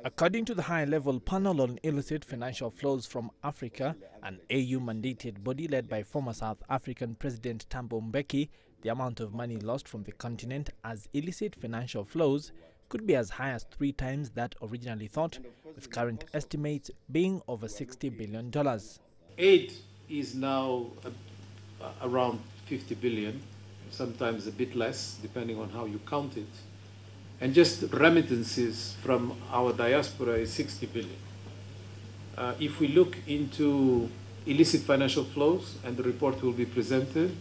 According to the high-level panel on illicit financial flows from Africa, an AU-mandated body led by former South African President THAMBO, MBEKI, the amount of money lost from the continent as illicit financial flows could be as high as 3 times that originally thought, with current estimates being over $60 billion. Aid is now around 50 billion, sometimes a bit less, depending on how you count it. And just remittances from our diaspora is 60 billion. If we look into illicit financial flows, and the report will be presented,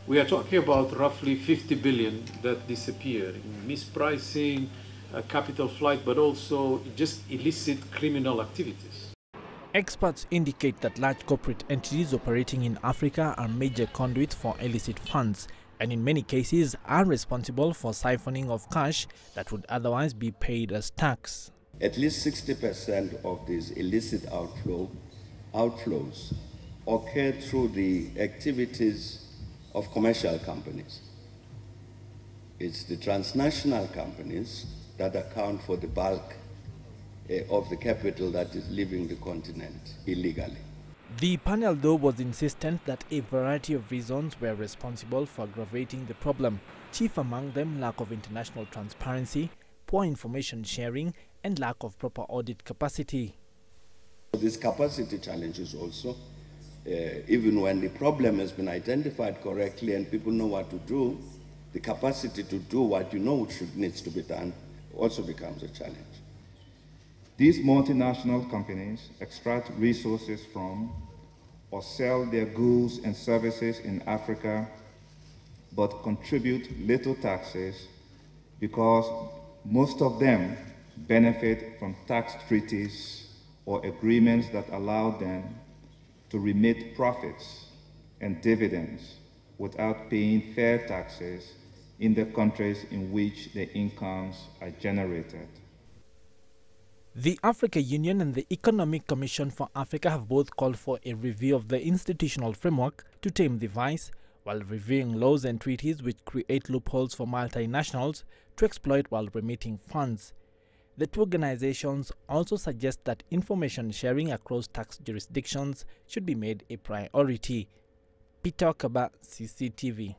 we are talking about roughly 50 billion that disappear in mispricing, capital flight, but also just illicit criminal activities. Experts indicate that large corporate entities operating in Africa are major conduits for illicit funds, and in many cases are responsible for siphoning of cash that would otherwise be paid as tax. At least 60% of these illicit outflows occur through the activities of commercial companies. It's the transnational companies that account for the bulk of the capital that is leaving the continent illegally. The panel, though, was insistent that a variety of reasons were responsible for aggravating the problem, chief among them lack of international transparency, poor information sharing, and lack of proper audit capacity. This capacity challenge is also, even when the problem has been identified correctly and people know what to do, the capacity to do what you know needs to be done also becomes a challenge. These multinational companies extract resources from or sell their goods and services in Africa, but contribute little taxes because most of them benefit from tax treaties or agreements that allow them to remit profits and dividends without paying fair taxes in the countries in which the incomes are generated. The Africa Union and the Economic Commission for Africa have both called for a review of the institutional framework to tame the vice, while reviewing laws and treaties which create loopholes for multinationals to exploit while remitting funds. The two organizations also suggest that information sharing across tax jurisdictions should be made a priority. Peter Kaba, CCTV.